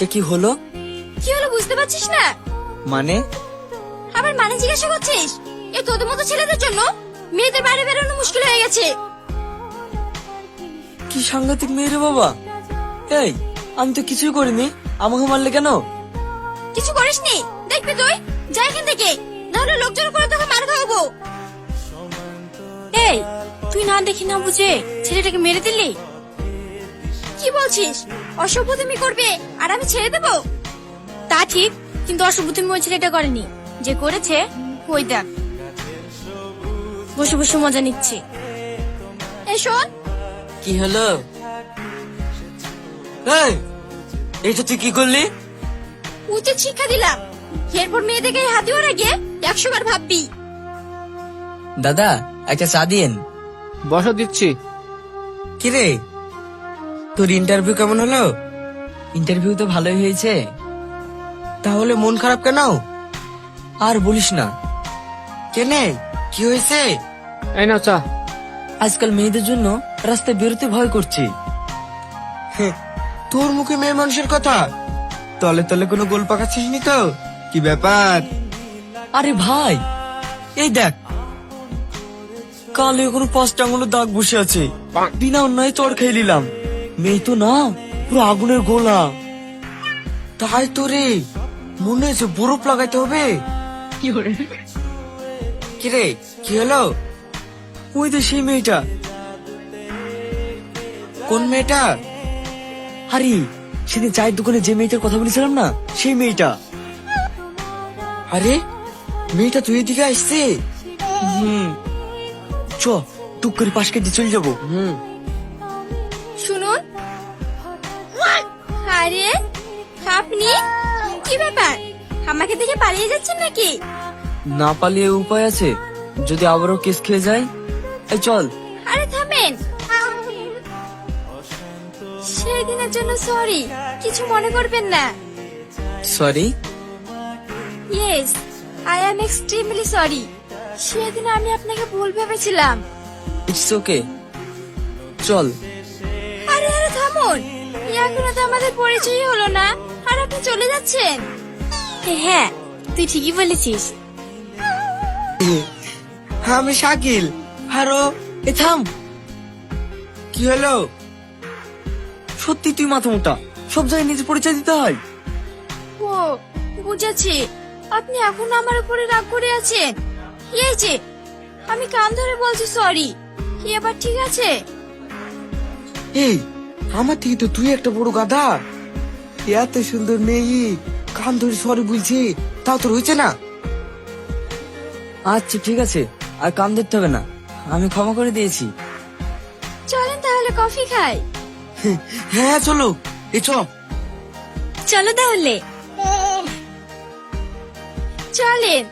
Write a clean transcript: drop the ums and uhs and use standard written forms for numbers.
এটা কি হলো? কি হলো বুঝতে পারছিস না? মানে আবার মানে জিজ্ঞাসা করছিস? এই তোদের মতো ছেলেদের জন্য মেয়েদের বাইরে বেরোনো মুশকিল হয়ে গেছে। কি সাংঘাতিক মেয়ে রে বাবা। এই আমি তো কিছুই করিনি, আমাকে মারলে কেন? কিছু করিসনি? দেখবি তুই যা এখান থেকে, নাহলে লোকজন করে তোকে মার খাওয়াবো। এই তুই না দেখি না বুঝে ছেলেটাকে মেরে দিলি। কি বলছিস? অসভ্যতামি করবে আর আমি ছেড়ে দেব? তা ঠিক, কিন্তু অসভ্যতামি ওই ছেলেটা করেনি, যে করেছে ওই দেখ বসে বসে মজা নিচ্ছে। এই শোন। কি হলো? এই এটা তুই কি করলি? উচিত শিক্ষা দিলাম, এরপর মেয়েদেরকে হাত দেওয়ার আগে 100 বার ভাববি। দাদা একটা চা দিয়েন। বসো দিচ্ছি। কিরে তোর ইন্টারভিউ কেমন হলো? ইন্টারভিউ তো ভালোই হয়েছে, তাহলে মন খারাপ কেন? আর বলিস না। কেনে কি হয়েছে? এই নাও চা। আজকাল মেয়েদের জন্য রাস্তায় বেরোতে ভয় করছি। তোর মুখে মেয়ে মানুষের কথা, তলে তলে কোনো গোল পাকাচ্ছিস নি তো? কি ব্যাপার? আরে ভাই এই দেখ, কালে কোনো 5টা আঙুলের দাগ বসে আছে, বিনা অন্যায় চড় খেয়ে নিলাম। মেয়ে তো না, পুরো আগুনের গোলা। তাই তো রে, মনে হচ্ছে বরফ লাগাইতে হবে। কিরে কি হলো? ওই তো সেই মেয়েটা। কোন মেয়েটা? আরে সেদিন চায়ের দোকানে যে মেয়েটার কথা বলেছিলাম না, সেই মেয়েটা। আরে মেয়েটা তুই এদিকে আসছে? চ টুক করে পাশ কেটে চলে যাবো। শুনুন। আরে আপনি কি ব্যাপার, আমাকে দেখে পালিয়ে যাচ্ছেন নাকি? না পালিয়ে উপায় আছে, যদি আবারও কেস খেয়ে যায়। এই চল। আরে থামেন, সেদিনের জন্য সরি, কিছু মনে করবেন না। Sorry. Yes, I am extremely sorry. সেদিন আমি আপনাকে ভুল ভেবেছিলাম। ইটস ওকে, চল। আরে আরে থামুন, এখনো তো আমাদের পরিচয় হলো না আর আপনি চলে যাচ্ছেন। হ্যাঁ তুই ঠিকই বলেছিস। আমি শাকিল। হারো এ থাম। কি হলো? সত্যি তুই মাথা মোটা, সব জায়গায় নিজে পরিচয় দিতে হয়। ও বুঝেছি, আপনি এখন আমার উপরে রাগ করে আছেন। এই যে আমি কান ধরে বলছি সরি, এবার ঠিক আছে? এই আমার থেকে তো তুই একটা বড় গাধা। এত সুন্দর মেয়ে কান ধরে সরি বলছি, তাও তো রয়েছে না। আচ্ছা ঠিক আছে, আর কান ধরতে হবে না, আমি ক্ষমা করে দিয়েছি। চলেন তাহলে কফি খাই। হ্যাঁ চলো, এ চ। চলো তাহলে চলেন।